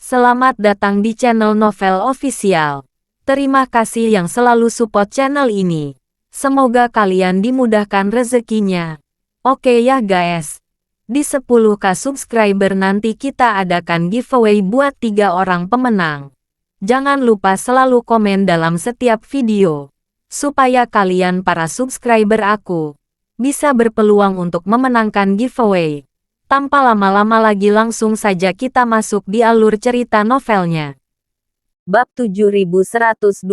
Selamat datang di channel Novel Official. Terima kasih yang selalu support channel ini. Semoga kalian dimudahkan rezekinya. Oke ya guys. Di 10k subscriber nanti kita adakan giveaway buat 3 orang pemenang. Jangan lupa selalu komen dalam setiap video. Supaya kalian para subscriber aku bisa berpeluang untuk memenangkan giveaway. Tanpa lama-lama lagi langsung saja kita masuk di alur cerita novelnya. Bab 7121.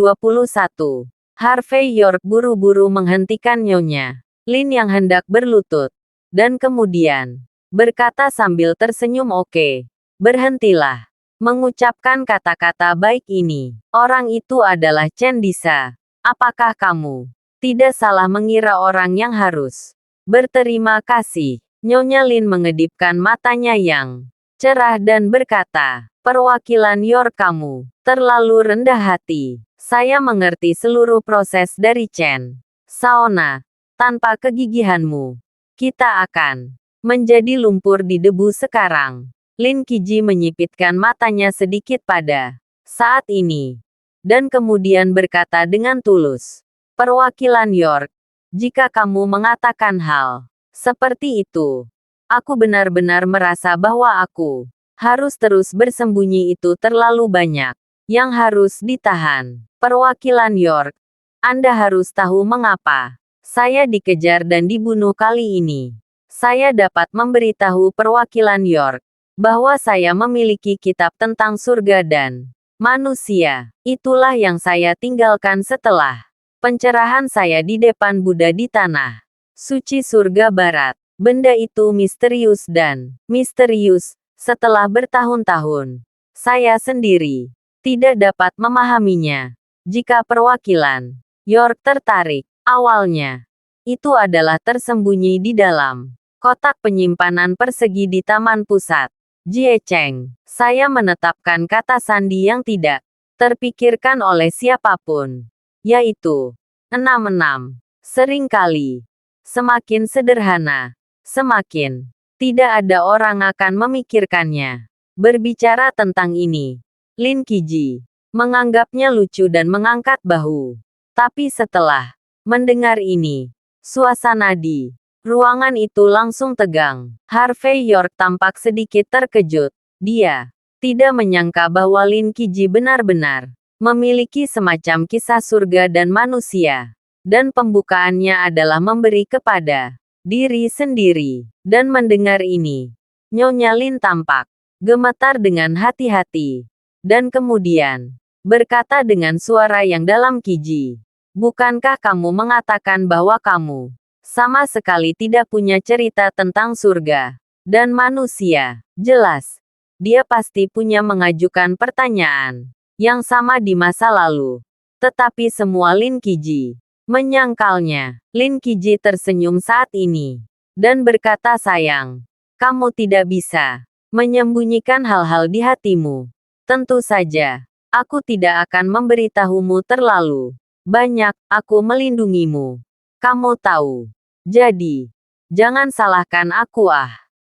Harvey York buru-buru menghentikan Nyonya Lin yang hendak berlutut. Dan kemudian berkata sambil tersenyum, "Oke, berhentilah mengucapkan kata-kata baik ini. Orang itu adalah Chen Disa. Apakah kamu tidak salah mengira orang yang harus berterima kasih?" Nyonya Lin mengedipkan matanya yang cerah dan berkata, "Perwakilan York, kamu terlalu rendah hati. Saya mengerti seluruh proses dari Chen Saona. Tanpa kegigihanmu, kita akan menjadi lumpur di debu sekarang." Lin Qiji menyipitkan matanya sedikit pada saat ini. Dan kemudian berkata dengan tulus, "Perwakilan York, jika kamu mengatakan hal seperti itu, aku benar-benar merasa bahwa aku harus terus bersembunyi. Itu terlalu banyak yang harus ditahan. Perwakilan York, Anda harus tahu mengapa saya dikejar dan dibunuh kali ini. Saya dapat memberitahu perwakilan York bahwa saya memiliki kitab tentang surga dan manusia. Itulah yang saya tinggalkan setelah pencerahan saya di depan Buddha di tanah suci surga barat. Benda itu misterius dan misterius. Setelah bertahun-tahun, saya sendiri tidak dapat memahaminya. Jika perwakilan York tertarik, awalnya itu adalah tersembunyi di dalam kotak penyimpanan persegi di taman pusat Jie Cheng. Saya menetapkan kata sandi yang tidak terpikirkan oleh siapapun, yaitu 66. Seringkali semakin sederhana, semakin tidak ada orang akan memikirkannya. Berbicara tentang ini, Lin Qiji menganggapnya lucu dan mengangkat bahu. Tapi setelah mendengar ini, suasana di ruangan itu langsung tegang. Harvey York tampak sedikit terkejut. Dia tidak menyangka bahwa Lin Qiji benar-benar memiliki semacam kisah surga dan manusia. Dan pembukaannya adalah memberi kepada diri sendiri. Dan mendengar ini, Nyonya Lin tampak gemetar dengan hati-hati. Dan kemudian berkata dengan suara yang dalam, "Qiji, bukankah kamu mengatakan bahwa kamu sama sekali tidak punya cerita tentang surga dan manusia?" Jelas, dia pasti punya mengajukan pertanyaan yang sama di masa lalu. Tetapi semua Lin Qiji menyangkalnya. Lin Qiji tersenyum saat ini dan berkata, "Sayang, kamu tidak bisa menyembunyikan hal-hal di hatimu. Tentu saja, aku tidak akan memberitahumu terlalu banyak. Aku melindungimu. Kamu tahu. Jadi, jangan salahkan aku."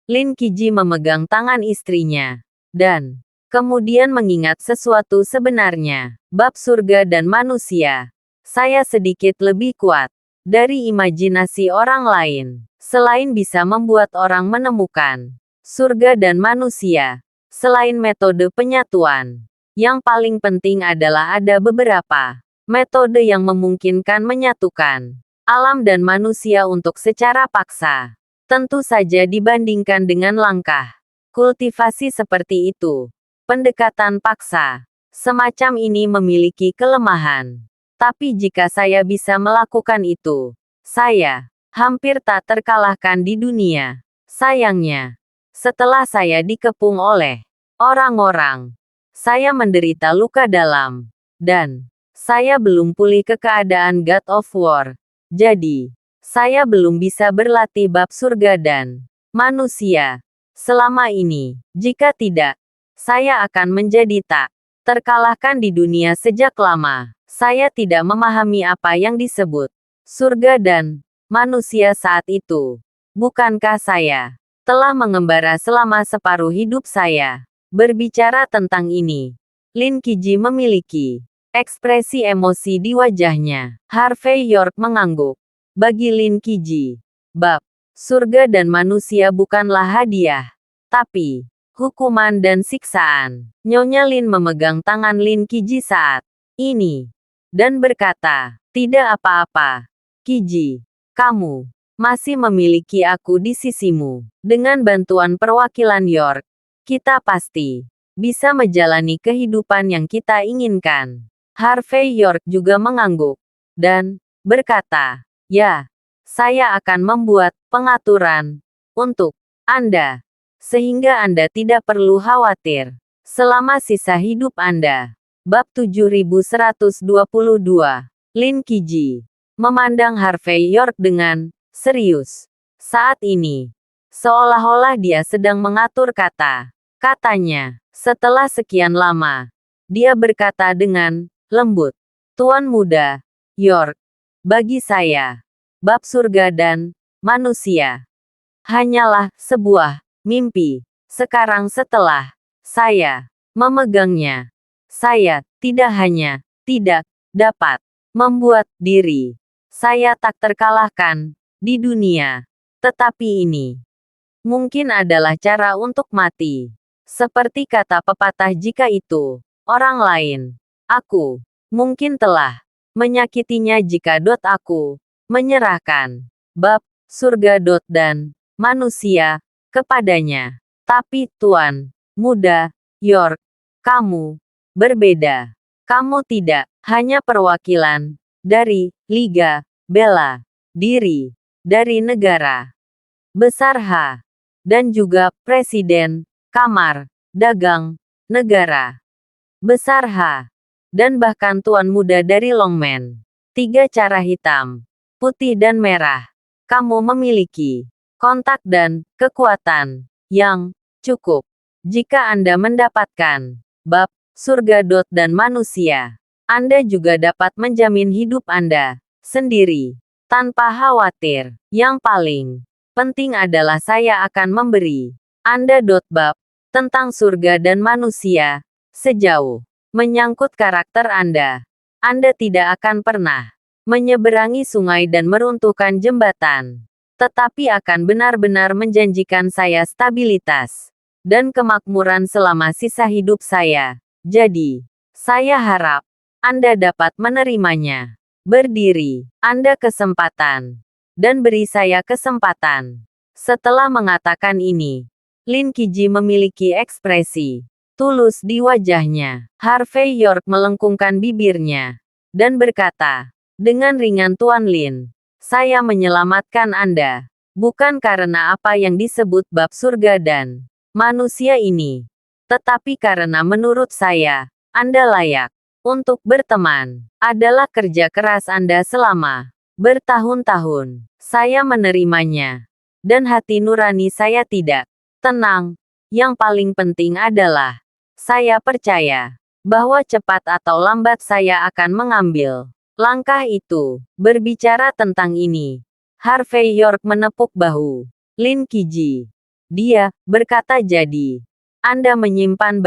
Lin Qiji memegang tangan istrinya dan kemudian mengingat sesuatu sebenarnya. Bab surga dan manusia. Saya sedikit lebih kuat dari imajinasi orang lain. Selain bisa membuat orang menemukan surga dan manusia, selain metode penyatuan, yang paling penting adalah ada beberapa metode yang memungkinkan menyatukan alam dan manusia untuk secara paksa. Tentu saja dibandingkan dengan langkah kultivasi seperti itu, pendekatan paksa semacam ini memiliki kelemahan. Tapi jika saya bisa melakukan itu, saya hampir tak terkalahkan di dunia. Sayangnya, setelah saya dikepung oleh orang-orang, saya menderita luka dalam, dan saya belum pulih ke keadaan God of War. Jadi, saya belum bisa berlatih bab surga dan manusia selama ini. Jika tidak, saya akan menjadi tak terkalahkan di dunia sejak lama. Saya tidak memahami apa yang disebut surga dan manusia saat itu. Bukankah saya telah mengembara selama separuh hidup saya Berbicara tentang ini, Lin Qiji memiliki ekspresi emosi di wajahnya. Harvey York mengangguk. Bagi Lin Qiji, bab surga dan manusia bukanlah hadiah, tapi hukuman dan siksaan. Nyonya Lin memegang tangan Lin Qiji saat ini dan berkata, "Tidak apa-apa, Qiji. Kamu masih memiliki aku di sisimu. Dengan bantuan perwakilan York, kita pasti bisa menjalani kehidupan yang kita inginkan." Harvey York juga mengangguk dan berkata, "Ya, saya akan membuat pengaturan untuk Anda, sehingga Anda tidak perlu khawatir selama sisa hidup Anda." Bab 7122. Lin Qiji memandang Harvey York dengan serius. Saat ini, seolah-olah dia sedang mengatur kata-katanya. Setelah sekian lama, dia berkata dengan lembut, "Tuan Muda York, bagi saya, bab surga dan manusia hanyalah sebuah mimpi. Sekarang setelah saya memegangnya, saya tidak hanya tidak dapat membuat diri saya tak terkalahkan di dunia, tetapi ini mungkin adalah cara untuk mati. Seperti kata pepatah, jika itu orang lain, aku mungkin telah menyakitinya jika aku menyerahkan bab surga dan manusia kepadanya. Tapi Tuan Muda York, kamu berbeda. Kamu tidak hanya perwakilan dari Liga Bela Diri dari negara besar H, dan juga Presiden Kamar Dagang Negara Besar H, dan bahkan Tuan Muda dari Longmen. 3 cara hitam, putih dan merah. Kamu memiliki kontak dan kekuatan yang cukup. Jika Anda mendapatkan bab surga dan manusia, Anda juga dapat menjamin hidup Anda sendiri tanpa khawatir. Yang paling penting adalah saya akan memberi Anda bab tentang surga dan manusia. Sejauh menyangkut karakter Anda, Anda tidak akan pernah menyeberangi sungai dan meruntuhkan jembatan, tetapi akan benar-benar menjanjikan saya stabilitas dan kemakmuran selama sisa hidup saya. Jadi, saya harap Anda dapat menerimanya. Berdiri, Anda kesempatan, dan beri saya kesempatan." Setelah mengatakan ini, Lin Qiji memiliki ekspresi tulus di wajahnya. Harvey York melengkungkan bibirnya dan berkata dengan ringan, "Tuan Lin, saya menyelamatkan Anda bukan karena apa yang disebut bab surga dan manusia ini, tetapi karena menurut saya, Anda layak untuk berteman. Adalah kerja keras Anda selama bertahun-tahun. Saya menerimanya, dan hati nurani saya tidak tenang. Yang paling penting adalah, saya percaya bahwa cepat atau lambat saya akan mengambil langkah itu." Berbicara tentang ini, Harvey York menepuk bahu Lin Qiji. Dia berkata, "Jadi, Anda menyimpan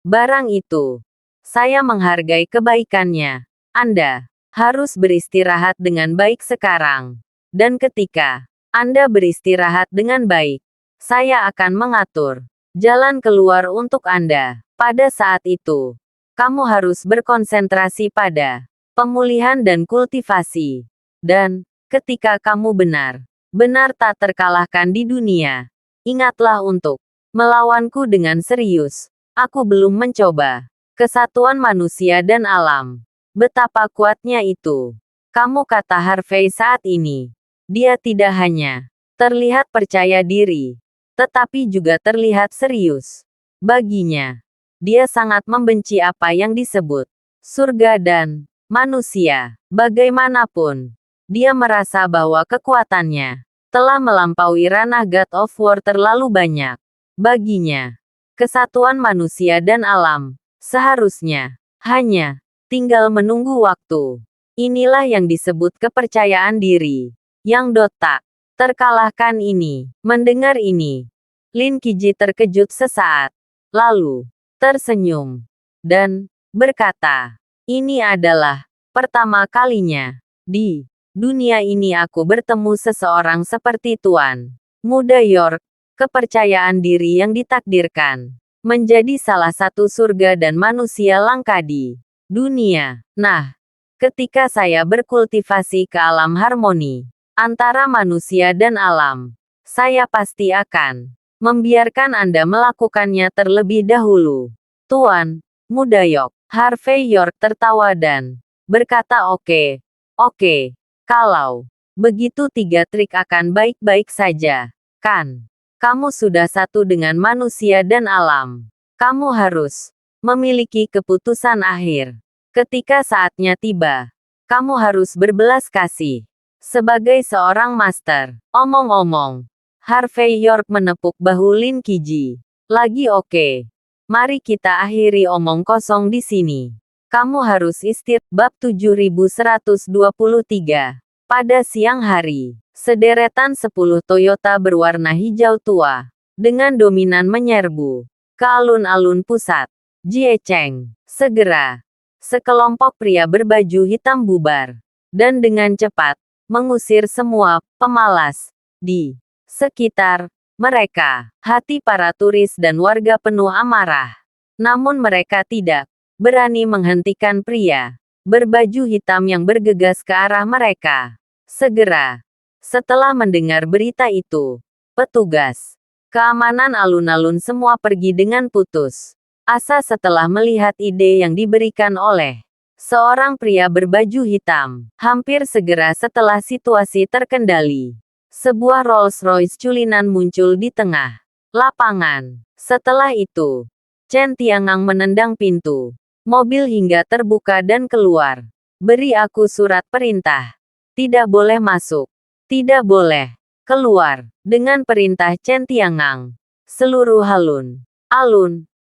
barang itu. Saya menghargai kebaikannya. Anda harus beristirahat dengan baik sekarang. Dan ketika Anda beristirahat dengan baik, saya akan mengatur jalan keluar untuk Anda. Pada saat itu, kamu harus berkonsentrasi pada pemulihan dan kultivasi. Dan ketika kamu benar-benar tak terkalahkan di dunia, ingatlah untuk melawanku dengan serius. Aku belum mencoba kesatuan manusia dan alam. Betapa kuatnya itu." "Kamu," kata Harvey saat ini. Dia tidak hanya terlihat percaya diri, tetapi juga terlihat serius. Baginya, dia sangat membenci apa yang disebut surga dan manusia. Bagaimanapun, dia merasa bahwa kekuatannya telah melampaui ranah God of War terlalu banyak. Baginya, kesatuan manusia dan alam seharusnya hanya tinggal menunggu waktu. Inilah yang disebut kepercayaan diri yang tak terkalahkan ini. Mendengar ini, Lin Qiji terkejut sesaat. lalu tersenyum dan berkata, "Ini adalah pertama kalinya di dunia ini aku bertemu seseorang seperti Tuan Muda York, kepercayaan diri yang ditakdirkan menjadi salah satu surga dan manusia langka di dunia. Nah, ketika saya berkultivasi ke alam harmoni antara manusia dan alam, saya pasti akan membiarkan Anda melakukannya terlebih dahulu." Tuan Muda York. Harvey York tertawa dan berkata, "Oke, oke. Kalau begitu 3 trik akan baik-baik saja, kan? Kamu sudah satu dengan manusia dan alam. Kamu harus memiliki keputusan akhir. Ketika saatnya tiba, kamu harus berbelas kasih. Sebagai seorang master, omong-omong." Harvey York menepuk bahu Lin Qiji. "Lagi oke. Mari kita akhiri omong kosong di sini. Kamu harus istirahat." Bab 7123. Pada siang hari, sederetan 10 Toyota berwarna hijau tua, dengan dominan menyerbu ke alun-alun pusat Jiecheng. Segera, sekelompok pria berbaju hitam bubar, dan dengan cepat, mengusir semua pemalas di sekitar mereka. Hati para turis dan warga penuh amarah. Namun mereka tidak berani menghentikan pria berbaju hitam yang bergegas ke arah mereka. Segera setelah mendengar berita itu, petugas keamanan alun-alun semua pergi dengan putus asa setelah melihat ide yang diberikan oleh seorang pria berbaju hitam. Hampir segera setelah situasi terkendali, sebuah Rolls-Royce culinan muncul di tengah lapangan. Setelah itu, Chen Tiangang menendang pintu mobil hingga terbuka dan keluar. "Beri aku surat perintah. Tidak boleh masuk. Tidak boleh keluar." Dengan perintah Chen Tiangang, seluruh alun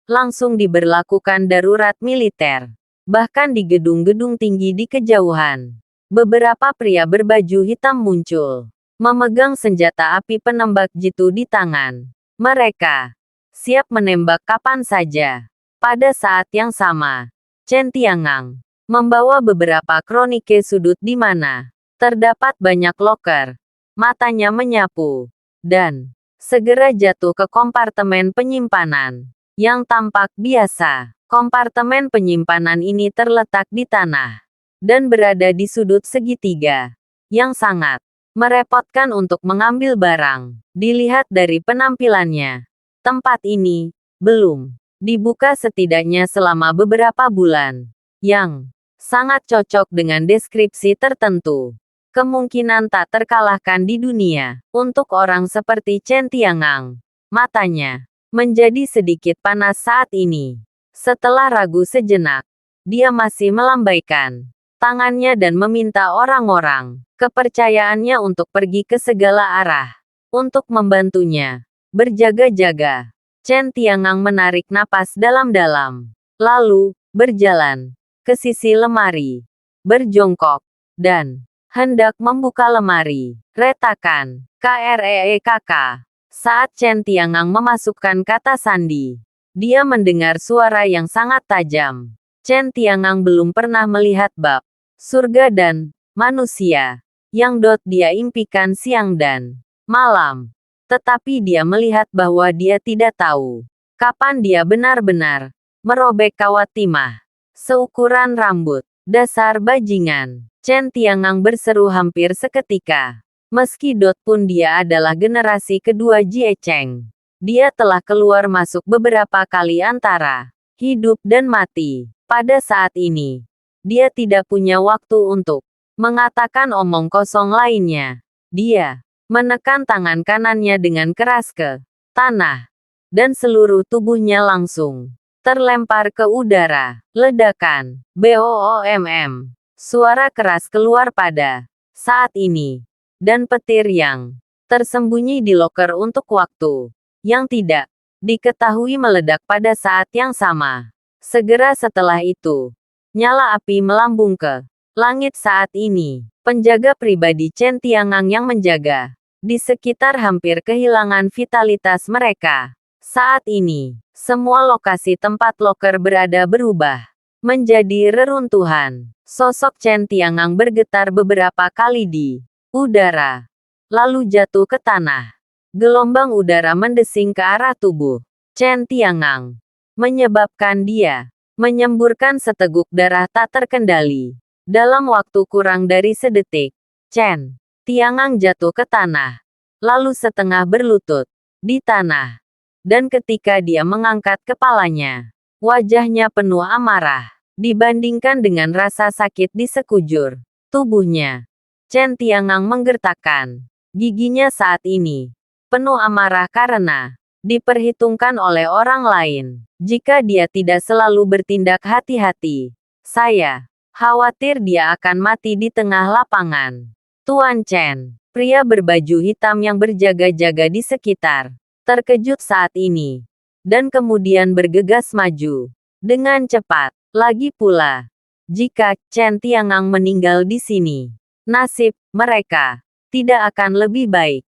langsung diberlakukan darurat militer. Bahkan di gedung-gedung tinggi di kejauhan, beberapa pria berbaju hitam muncul, memegang senjata api penembak jitu di tangan. Mereka siap menembak kapan saja. Pada saat yang sama, Chen Tiangang membawa beberapa kronike sudut di mana terdapat banyak loker. Matanya menyapu dan segera jatuh ke kompartemen penyimpanan yang tampak biasa. Kompartemen penyimpanan ini terletak di tanah dan berada di sudut segitiga yang sangat merepotkan untuk mengambil barang. Dilihat dari penampilannya, tempat ini belum dibuka setidaknya selama beberapa bulan, yang sangat cocok dengan deskripsi tertentu. Kemungkinan tak terkalahkan di dunia. Untuk orang seperti Chen Tiangang, matanya menjadi sedikit panas saat ini. Setelah ragu sejenak, dia masih melambaikan tangannya dan meminta orang-orang kepercayaannya untuk pergi ke segala arah untuk membantunya berjaga-jaga. Chen Tiangang menarik napas dalam-dalam, lalu berjalan ke sisi lemari, berjongkok, dan hendak membuka lemari. Retakan. KREEKK. Saat Chen Tiangang memasukkan kata sandi, dia mendengar suara yang sangat tajam. Chen Tiangang belum pernah melihat bab surga dan manusia yang dia impikan siang dan malam. Tetapi dia melihat bahwa dia tidak tahu kapan dia benar-benar merobek kawat timah seukuran rambut. "Dasar bajingan!" Chen Tiangang berseru hampir seketika. Meski pun dia adalah generasi kedua Jiecheng, dia telah keluar masuk beberapa kali antara hidup dan mati. Pada saat ini, dia tidak punya waktu untuk mengatakan omong kosong lainnya. Dia menekan tangan kanannya dengan keras ke tanah, dan seluruh tubuhnya langsung terlempar ke udara. Ledakan. BOOMM. Suara keras keluar pada saat ini, dan petir yang tersembunyi di loker untuk waktu yang tidak diketahui meledak pada saat yang sama. Segera setelah itu, nyala api melambung ke langit. Saat ini, penjaga pribadi Chen Tiangang yang menjaga di sekitar hampir kehilangan vitalitas mereka. Saat ini, semua lokasi tempat loker berada berubah menjadi reruntuhan. Sosok Chen Tiangang bergetar beberapa kali di udara, lalu jatuh ke tanah. Gelombang udara mendesing ke arah tubuh Chen Tiangang, menyebabkan dia menyemburkan seteguk darah tak terkendali. Dalam waktu kurang dari sedetik, Chen Tiangang jatuh ke tanah, lalu setengah berlutut di tanah. Dan ketika dia mengangkat kepalanya, wajahnya penuh amarah. Dibandingkan dengan rasa sakit di sekujur tubuhnya, Chen Tiangang menggertakkan giginya saat ini. Penuh amarah karena diperhitungkan oleh orang lain. Jika dia tidak selalu bertindak hati-hati, saya khawatir dia akan mati di tengah lapangan. Tuan Chen, pria berbaju hitam yang berjaga-jaga di sekitar, terkejut saat ini, dan kemudian bergegas maju dengan cepat. Lagi pula, jika Chen Tiangang meninggal di sini, nasib mereka tidak akan lebih baik.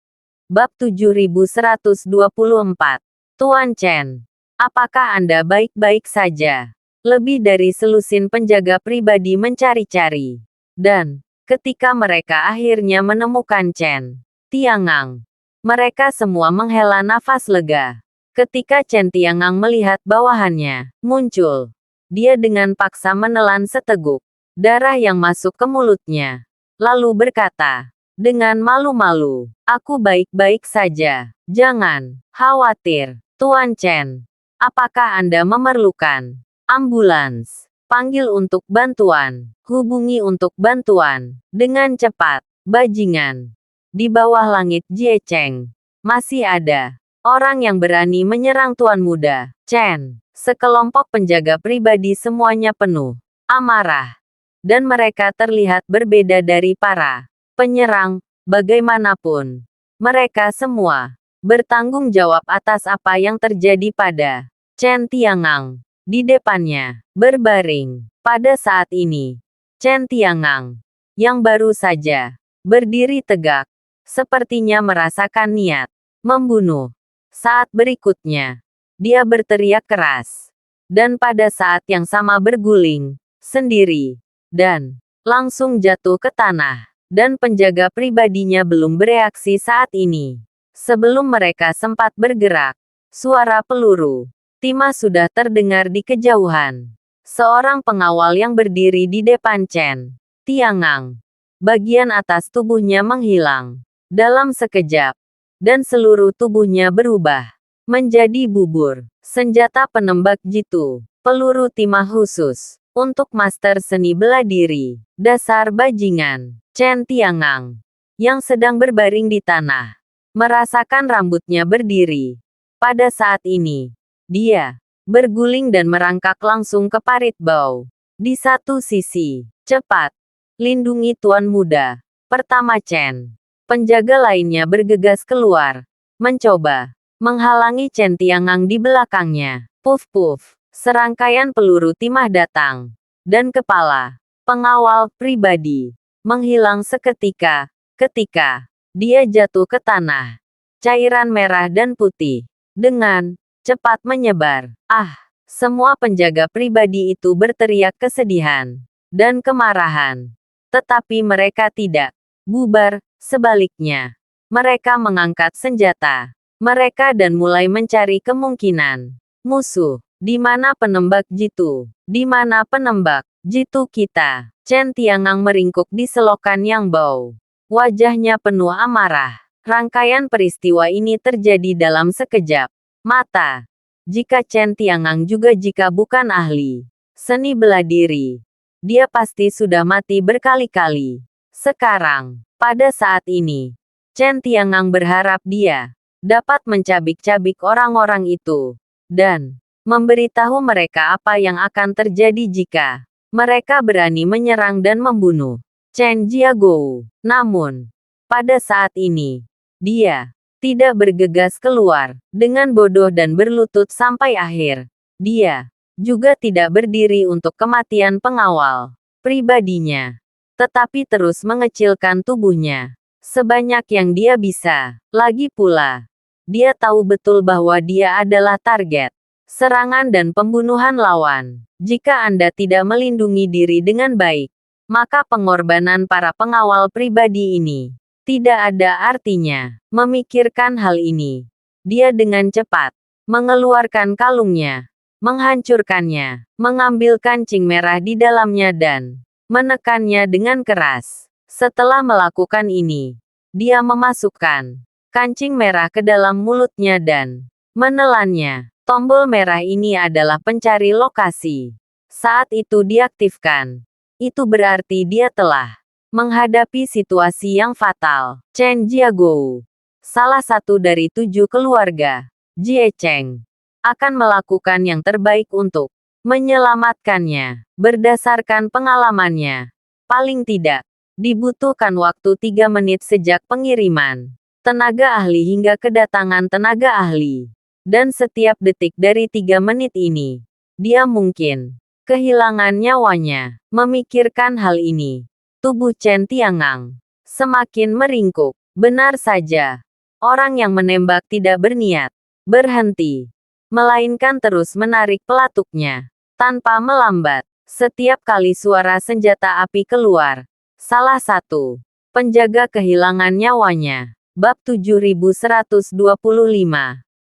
Bab 7124. Tuan Chen, apakah Anda baik-baik saja? Lebih dari selusin penjaga pribadi mencari-cari. Dan, ketika mereka akhirnya menemukan Chen Tiangang, mereka semua menghela nafas lega. Ketika Chen Tiangang melihat bawahannya muncul, dia dengan paksa menelan seteguk darah yang masuk ke mulutnya. Lalu berkata, dengan malu-malu, "Aku baik-baik saja. Jangan khawatir, Tuan Chen. Apakah Anda memerlukan ambulans? Panggil untuk bantuan. Hubungi untuk bantuan. Dengan cepat, bajingan." Di bawah langit Jiecheng, masih ada orang yang berani menyerang Tuan Muda Chen. Sekelompok penjaga pribadi semuanya penuh amarah. Dan mereka terlihat berbeda dari para penyerang. Bagaimanapun, mereka semua bertanggung jawab atas apa yang terjadi pada Chen Tiangang. Di depannya, berbaring, pada saat ini, Chen Tiangang, yang baru saja berdiri tegak, sepertinya merasakan niat membunuh. Saat berikutnya, dia berteriak keras. Dan pada saat yang sama berguling sendiri. Dan langsung jatuh ke tanah. Dan penjaga pribadinya belum bereaksi saat ini. Sebelum mereka sempat bergerak, suara peluru timah sudah terdengar di kejauhan. Seorang pengawal yang berdiri di depan Chen Tiangang. Bagian atas tubuhnya menghilang dalam sekejap, dan seluruh tubuhnya berubah menjadi bubur. Senjata penembak jitu, peluru timah khusus untuk master seni bela diri. Dasar bajingan. Chen Tiangang, yang sedang berbaring di tanah, merasakan rambutnya berdiri. Pada saat ini, dia berguling dan merangkak langsung ke parit bau. Di satu sisi, cepat, lindungi Tuan Muda. Pertama Chen. Penjaga lainnya bergegas keluar, mencoba menghalangi Chen Tiangang di belakangnya. Puf-puf, serangkaian peluru timah datang, dan kepala pengawal pribadi menghilang seketika. Ketika dia jatuh ke tanah, cairan merah dan putih dengan cepat menyebar. Semua penjaga pribadi itu berteriak kesedihan dan kemarahan. Tetapi mereka tidak bubar, sebaliknya. Mereka mengangkat senjata mereka dan mulai mencari kemungkinan musuh. Di mana penembak jitu? Di mana penembak jitu kita? Chen Tiangang meringkuk di selokan yang bau. Wajahnya penuh amarah. Rangkaian peristiwa ini terjadi dalam sekejap mata. Jika Chen Tiangang juga jika bukan ahli seni bela diri, dia pasti sudah mati berkali-kali. Sekarang, pada saat ini, Chen Tiangang berharap dia dapat mencabik-cabik orang-orang itu, dan memberitahu mereka apa yang akan terjadi jika mereka berani menyerang dan membunuh Chen Jiagou. Namun, pada saat ini, dia tidak bergegas keluar dengan bodoh dan berlutut sampai akhir. Dia juga tidak berdiri untuk kematian pengawal pribadinya, tetapi terus mengecilkan tubuhnya sebanyak yang dia bisa. Lagi pula, Dia tahu betul bahwa dia adalah target serangan dan pembunuhan lawan. Jika Anda tidak melindungi diri dengan baik, maka pengorbanan para pengawal pribadi ini tidak ada artinya. Memikirkan hal ini, dia dengan cepat mengeluarkan kalungnya, menghancurkannya, mengambil kancing merah di dalamnya dan menekannya dengan keras. Setelah melakukan ini, dia memasukkan kancing merah ke dalam mulutnya dan menelannya. Tombol merah ini adalah pencari lokasi. Saat itu diaktifkan, itu berarti dia telah menghadapi situasi yang fatal. Chen Jiagou, salah satu dari 7 keluarga Jie Cheng, akan melakukan yang terbaik untuk menyelamatkannya. Berdasarkan pengalamannya, paling tidak, dibutuhkan waktu 3 menit sejak pengiriman tenaga ahli hingga kedatangan tenaga ahli. Dan setiap detik dari 3 menit ini, dia mungkin kehilangan nyawanya. Memikirkan hal ini, tubuh Chen Tiangang semakin meringkuk. Benar saja, orang yang menembak tidak berniat berhenti, melainkan terus menarik pelatuknya tanpa melambat. Setiap kali suara senjata api keluar, salah satu penjaga kehilangan nyawanya. Bab 7125.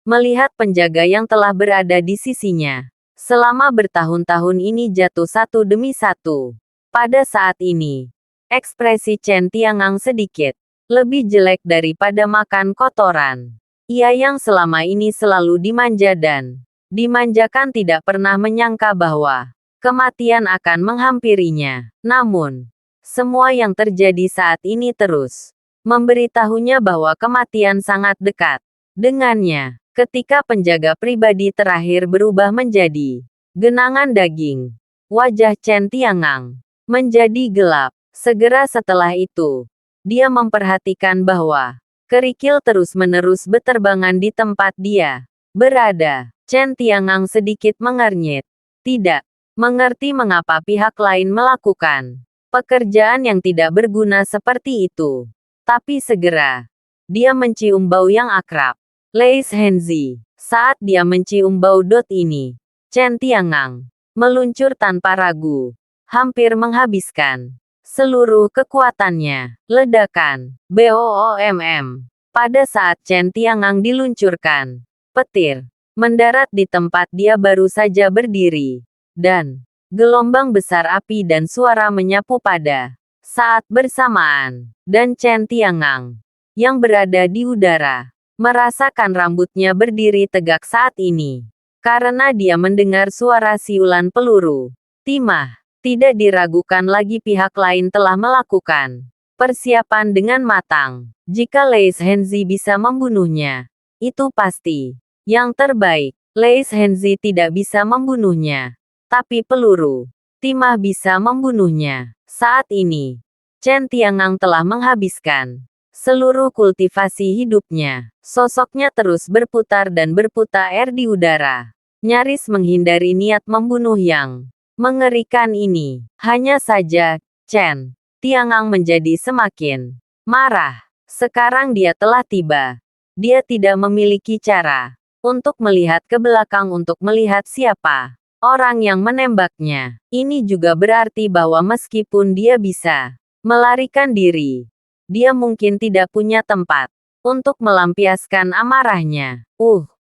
Melihat penjaga yang telah berada di sisinya selama bertahun-tahun ini jatuh satu demi satu. Pada saat ini, ekspresi Chen Tiangang sedikit lebih jelek daripada makan kotoran. Ia yang selama ini selalu dimanja dan dimanjakan tidak pernah menyangka bahwa kematian akan menghampirinya. Namun, semua yang terjadi saat ini terus memberitahunya bahwa kematian sangat dekat dengannya. Ketika penjaga pribadi terakhir berubah menjadi genangan daging, wajah Chen Tiangang menjadi gelap. Segera setelah itu, dia memperhatikan bahwa kerikil terus-menerus berterbangan di tempat dia berada. Chen Tiangang sedikit mengernyit. Tidak mengerti mengapa pihak lain melakukan pekerjaan yang tidak berguna seperti itu. Tapi segera, dia mencium bau yang akrab. Leis Henzi. Saat dia mencium bau dot ini, Chen Tiangang meluncur tanpa ragu, hampir menghabiskan seluruh kekuatannya. Ledakan. BOOMM. Pada saat Chen Tiangang diluncurkan, petir mendarat di tempat dia baru saja berdiri, dan gelombang besar api dan suara menyapu pada saat bersamaan. Dan Chen Tiangang yang berada di udara merasakan rambutnya berdiri tegak saat ini, karena dia mendengar suara siulan peluru. Timah. Tidak diragukan lagi pihak lain telah melakukan persiapan dengan matang. Jika Leis Henzi bisa membunuhnya, itu pasti yang terbaik. Leis Henzi tidak bisa membunuhnya, tapi peluru timah bisa membunuhnya. Saat ini, Chen Tiangang telah menghabiskan seluruh kultivasi hidupnya. Sosoknya terus berputar dan berputar di udara, nyaris menghindari niat membunuh yang mengerikan ini. Hanya saja, Chen Tiangang menjadi semakin marah. Sekarang dia telah tiba. Dia tidak memiliki cara untuk melihat ke belakang untuk melihat siapa orang yang menembaknya. Ini juga berarti bahwa meskipun dia bisa melarikan diri, dia mungkin tidak punya tempat untuk melampiaskan amarahnya.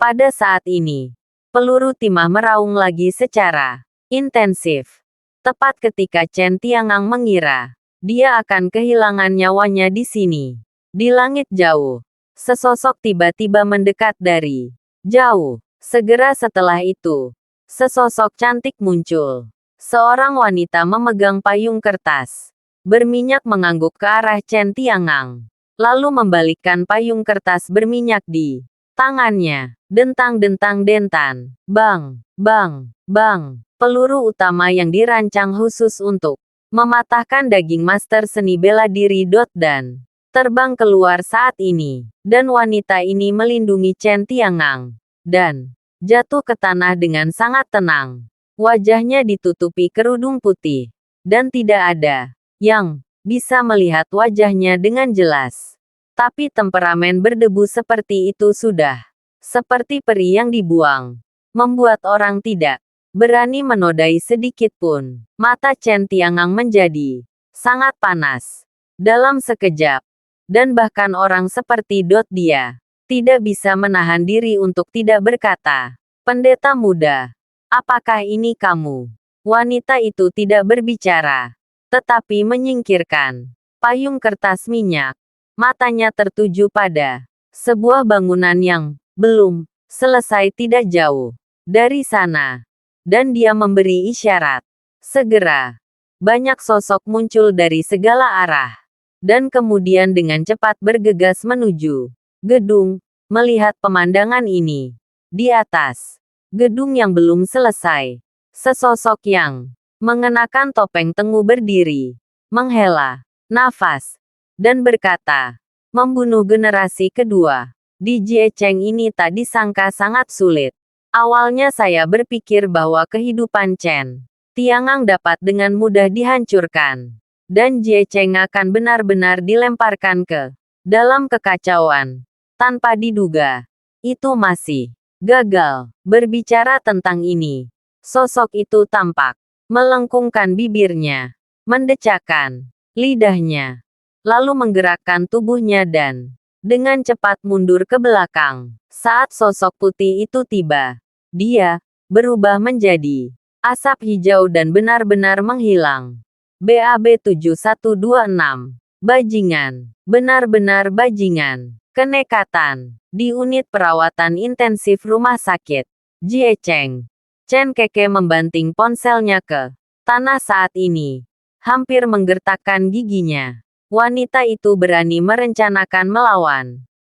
Pada saat ini, peluru timah meraung lagi secara intensif. Tepat ketika Chen Tiangang mengira dia akan kehilangan nyawanya di sini. Di langit jauh, sesosok tiba-tiba mendekat dari jauh. Segera setelah itu, sesosok cantik muncul. Seorang wanita memegang payung kertas berminyak mengangguk ke arah Chen Tiangang, lalu membalikkan payung kertas berminyak di tangannya. Dentang-dentang dentan. Bang, bang, bang. Peluru utama yang dirancang khusus untuk mematahkan daging master seni bela diri dot dan terbang keluar saat ini. Dan wanita ini melindungi Chen Tiangang dan jatuh ke tanah dengan sangat tenang. Wajahnya ditutupi kerudung putih, dan tidak ada yang bisa melihat wajahnya dengan jelas. Tapi temperamen berdebu seperti itu sudah seperti peri yang dibuang, membuat orang tidak berani menodai sedikit pun. Mata Chen Tiangang menjadi sangat panas dalam sekejap, dan bahkan orang seperti Dot dia tidak bisa menahan diri untuk tidak berkata, "Pendeta muda, apakah ini kamu?" Wanita itu tidak berbicara, tetapi menyingkirkan payung kertas minyak. Matanya tertuju pada sebuah bangunan yang belum selesai tidak jauh dari sana. Dan dia memberi isyarat. Segera, banyak sosok muncul dari segala arah. Dan kemudian dengan cepat bergegas menuju gedung, melihat pemandangan ini. Di atas gedung yang belum selesai, sesosok yang mengenakan topeng tengu berdiri, menghela nafas, dan berkata, "Membunuh generasi kedua di Jiecheng ini tak disangka sangat sulit. Awalnya saya berpikir bahwa kehidupan Chen Tiangang dapat dengan mudah dihancurkan, dan Jiecheng akan benar-benar dilemparkan ke dalam kekacauan. Tanpa diduga, itu masih gagal." Berbicara tentang ini, sosok itu tampak melengkungkan bibirnya, mendecakkan lidahnya, lalu menggerakkan tubuhnya dan dengan cepat mundur ke belakang. Saat sosok putih itu tiba, dia berubah menjadi asap hijau dan benar-benar menghilang. BAB 7126. Bajingan. Benar-benar bajingan. Kenekatan. Di unit perawatan intensif rumah sakit Jiecheng, Chen Keke membanting ponselnya ke tanah saat ini, hampir menggertakkan giginya. Wanita itu berani merencanakan melawan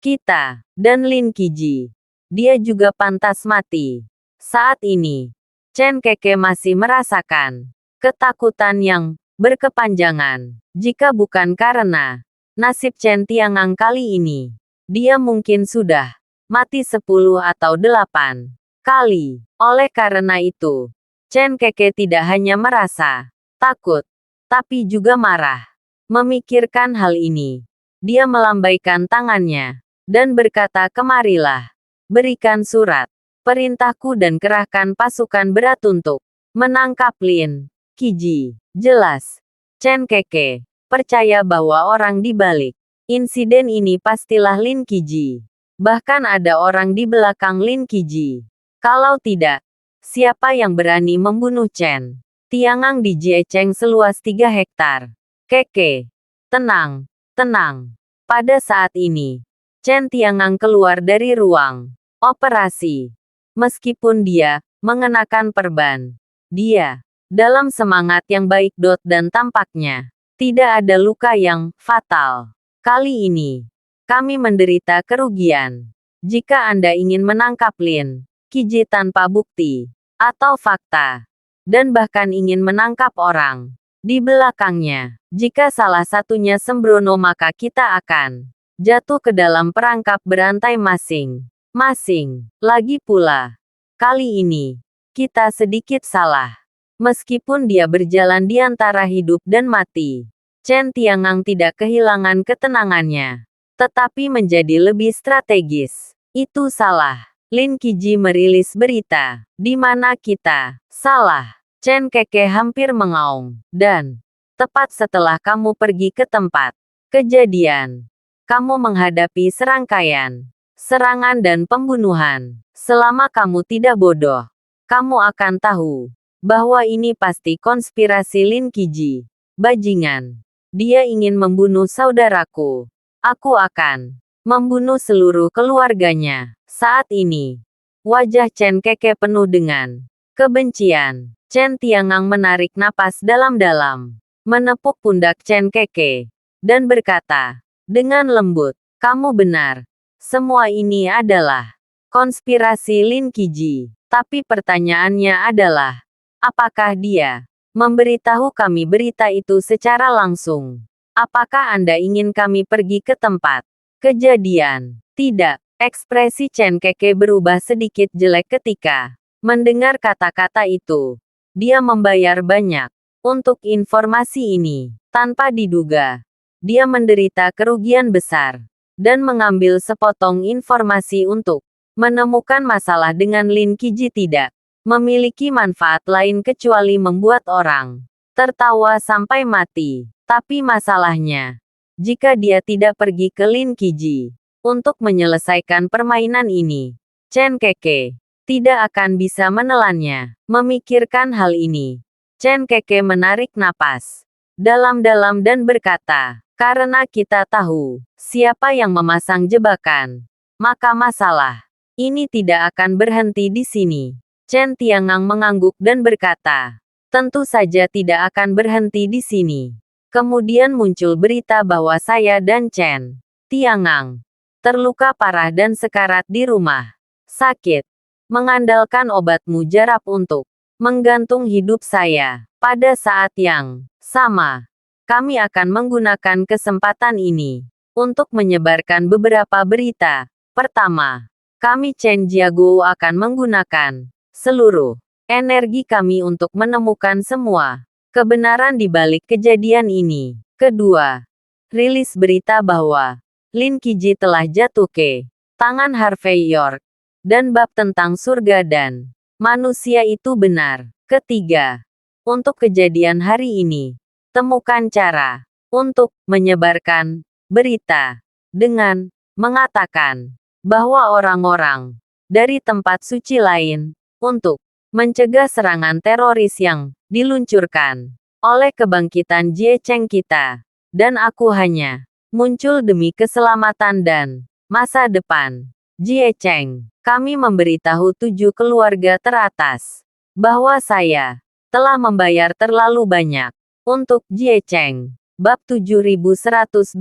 kita dan Lin Qiji. Dia juga pantas mati. Saat ini, Chen Keke masih merasakan ketakutan yang berkepanjangan. Jika bukan karena nasib Chen Tiangang kali ini, dia mungkin sudah mati 10 atau 8 kali. Oleh karena itu, Chen Keke tidak hanya merasa takut, tapi juga marah. Memikirkan hal ini, dia melambaikan tangannya dan berkata, "Kemarilah, berikan surat perintahku dan kerahkan pasukan berat untuk menangkap Lin Qiji." Jelas, Chen Keke percaya bahwa orang di balik insiden ini pastilah Lin Qiji. Bahkan ada orang di belakang Lin Qiji. Kalau tidak, siapa yang berani membunuh Chen Tiangang di Jiecheng seluas 3 hektar? Keke, tenang, tenang. Pada saat ini, Chen Tiangang keluar dari ruang operasi. Meskipun dia mengenakan perban, dia dalam semangat yang baik dan tampaknya tidak ada luka yang fatal. Kali ini, kami menderita kerugian. Jika Anda ingin menangkap Lin Qiji tanpa bukti atau fakta, dan bahkan ingin menangkap orang di belakangnya, jika salah satunya sembrono maka kita akan jatuh ke dalam perangkap berantai masing-masing. Lagi pula, kali ini, kita sedikit salah. Meskipun dia berjalan di antara hidup dan mati, Chen Tiangang tidak kehilangan ketenangannya, tetapi menjadi lebih strategis. Itu salah. Lin Qiji merilis berita, "Di mana kita salah?" Chen Keke hampir mengaung, "Dan tepat setelah kamu pergi ke tempat kejadian, kamu menghadapi serangkaian serangan dan pembunuhan. Selama kamu tidak bodoh, kamu akan tahu bahwa ini pasti konspirasi Lin Qiji. Bajingan. Dia ingin membunuh saudaraku. Aku akan membunuh seluruh keluarganya." Saat ini, wajah Chen Keke penuh dengan kebencian. Chen Tiangang menarik napas dalam-dalam, menepuk pundak Chen Keke, dan berkata dengan lembut, "Kamu benar. Semua ini adalah konspirasi Lin Qiji. Tapi pertanyaannya adalah, apakah dia memberitahu kami berita itu secara langsung? Apakah Anda ingin kami pergi ke tempat kejadian?" Tidak. Ekspresi Chen Keke berubah sedikit jelek ketika mendengar kata-kata itu. Dia membayar banyak untuk informasi ini. Tanpa diduga, dia menderita kerugian besar. dan mengambil sepotong informasi untuk menemukan masalah dengan Lin Qiji tidak memiliki manfaat lain kecuali membuat orang tertawa sampai mati. Tapi masalahnya, jika dia tidak pergi ke Lin Qiji untuk menyelesaikan permainan ini, Chen Keke tidak akan bisa menelannya. Memikirkan hal ini, Chen Keke menarik napas dalam-dalam dan berkata, karena kita tahu siapa yang memasang jebakan, maka masalah ini tidak akan berhenti di sini. Chen Tiangang mengangguk dan berkata, tentu saja tidak akan berhenti di sini. Kemudian muncul berita bahwa saya dan Chen Tiangang terluka parah dan sekarat di rumah sakit. Mengandalkan obat mujarab untuk menggantung hidup saya. Pada saat yang sama, kami akan menggunakan kesempatan ini untuk menyebarkan beberapa berita. Pertama, kami Chen Jiaguo akan menggunakan seluruh energi kami untuk menemukan semua kebenaran di balik kejadian ini. Kedua, rilis berita bahwa Lin Qiji telah jatuh ke tangan Harvey York, dan bab tentang surga dan manusia itu benar. Ketiga, untuk kejadian hari ini, temukan cara untuk menyebarkan berita dengan mengatakan bahwa orang-orang dari tempat suci lain untuk mencegah serangan teroris yang diluncurkan oleh kebangkitan Jie Cheng kita. Dan aku hanya muncul demi keselamatan dan masa depan Jie Cheng. Kami memberitahu 7 keluarga teratas bahwa saya telah membayar terlalu banyak untuk Jie Cheng. Bab 7127.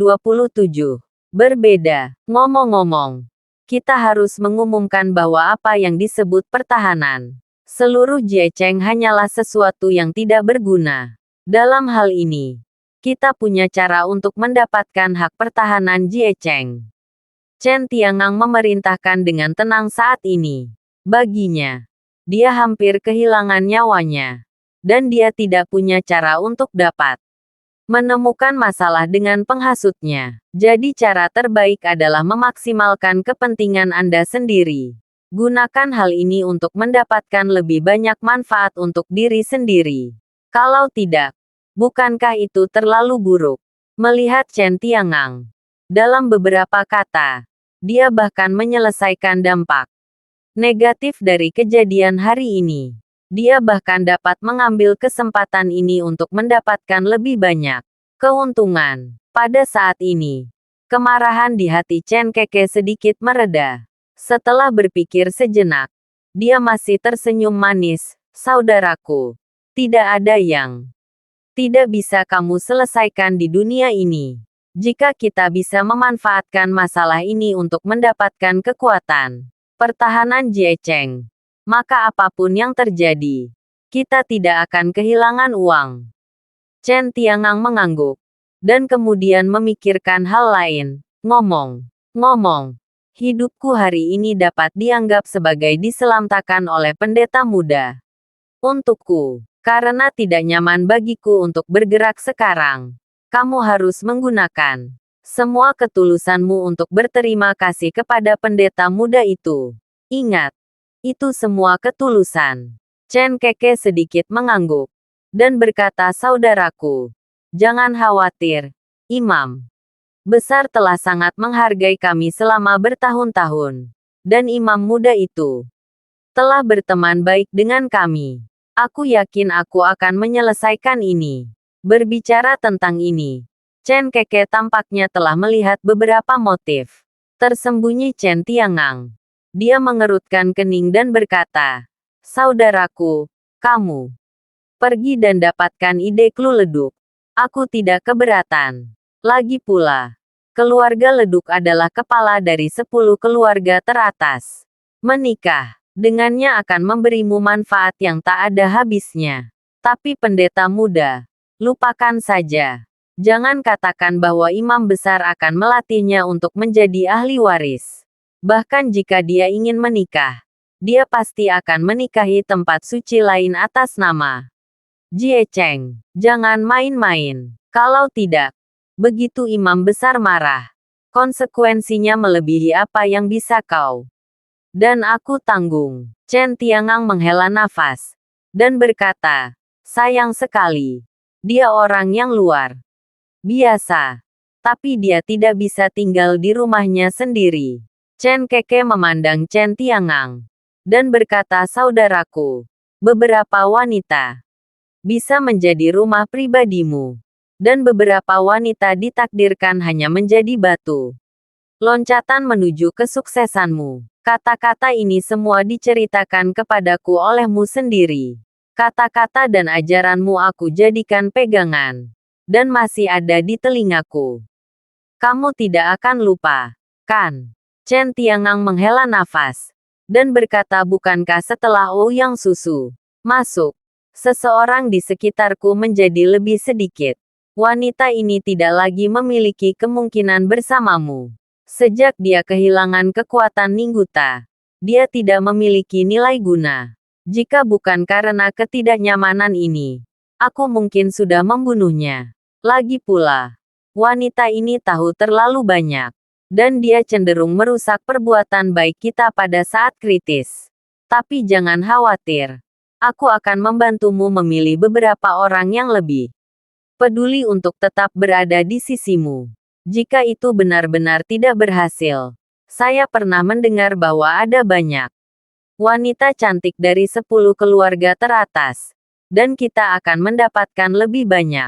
Berbeda. Ngomong-ngomong, kita harus mengumumkan bahwa apa yang disebut pertahanan seluruh Jie Cheng hanyalah sesuatu yang tidak berguna. Dalam hal ini, kita punya cara untuk mendapatkan hak pertahanan Jie Cheng. Chen Tiangang memerintahkan dengan tenang saat ini. Baginya, dia hampir kehilangan nyawanya. Dan dia tidak punya cara untuk dapat menemukan masalah dengan penghasutnya. Jadi cara terbaik adalah memaksimalkan kepentingan Anda sendiri. Gunakan hal ini untuk mendapatkan lebih banyak manfaat untuk diri sendiri. Kalau tidak, bukankah itu terlalu buruk? Melihat Chen Tiangang, dalam beberapa kata, dia bahkan menyelesaikan dampak negatif dari kejadian hari ini. Dia bahkan dapat mengambil kesempatan ini untuk mendapatkan lebih banyak keuntungan. Pada saat ini, kemarahan di hati Chen Keke sedikit mereda. Setelah berpikir sejenak, dia masih tersenyum manis. Saudaraku, tidak ada yang tidak bisa kamu selesaikan di dunia ini. Jika kita bisa memanfaatkan masalah ini untuk mendapatkan kekuatan pertahanan Jie Cheng, maka apapun yang terjadi, kita tidak akan kehilangan uang. Chen Tiangang mengangguk, dan kemudian memikirkan hal lain. Ngomong-ngomong, hidupku hari ini dapat dianggap sebagai diselamatakan oleh pendeta muda. Untukku, karena tidak nyaman bagiku untuk bergerak sekarang, kamu harus menggunakan semua ketulusanmu untuk berterima kasih kepada pendeta muda itu. Ingat, itu semua ketulusan. Chen Keke sedikit mengangguk dan berkata, saudaraku, jangan khawatir. Imam besar telah sangat menghargai kami selama bertahun-tahun. Dan imam muda itu telah berteman baik dengan kami. Aku yakin aku akan menyelesaikan ini. Berbicara tentang ini, Chen Keke tampaknya telah melihat beberapa motif tersembunyi Chen Tiangang. Dia mengerutkan kening dan berkata, saudaraku, kamu pergi dan dapatkan ide clue leduk. Aku tidak keberatan. Lagi pula, keluarga leduk adalah kepala dari 10 keluarga teratas. Menikah dengannya akan memberimu manfaat yang tak ada habisnya. Tapi pendeta muda, lupakan saja. Jangan katakan bahwa imam besar akan melatihnya untuk menjadi ahli waris. Bahkan jika dia ingin menikah, dia pasti akan menikahi tempat suci lain atas nama Jie Cheng. Jangan main-main. Kalau tidak, begitu imam besar marah, Konsekuensinya melebihi apa yang bisa kau dan aku tanggung. Chen Tiangang menghela nafas dan berkata, sayang sekali. Dia orang yang luar biasa. Tapi dia tidak bisa tinggal di rumahnya sendiri. Chen Keke memandang Chen Tiangang dan berkata, saudaraku, beberapa wanita bisa menjadi rumah pribadimu. Dan beberapa wanita ditakdirkan hanya menjadi batu loncatan menuju kesuksesanmu. Kata-kata ini semua diceritakan kepadaku olehmu sendiri. Kata-kata dan ajaranmu aku jadikan pegangan. Dan masih ada di telingaku. Kamu tidak akan lupa, kan? Chen Tiangang menghela nafas. Dan berkata, bukankah setelah Ouyang Susu masuk, seseorang di sekitarku menjadi lebih sedikit. Wanita ini tidak lagi memiliki kemungkinan bersamamu. Sejak dia kehilangan kekuatan Ningguta, dia tidak memiliki nilai guna. Jika bukan karena ketidaknyamanan ini, aku mungkin sudah membunuhnya. Lagi pula, wanita ini tahu terlalu banyak, dan dia cenderung merusak perbuatan baik kita pada saat kritis. Tapi jangan khawatir, aku akan membantumu memilih beberapa orang yang lebih peduli untuk tetap berada di sisimu. Jika itu benar-benar tidak berhasil, saya pernah mendengar bahwa ada banyak wanita cantik dari 10 keluarga teratas, dan kita akan mendapatkan lebih banyak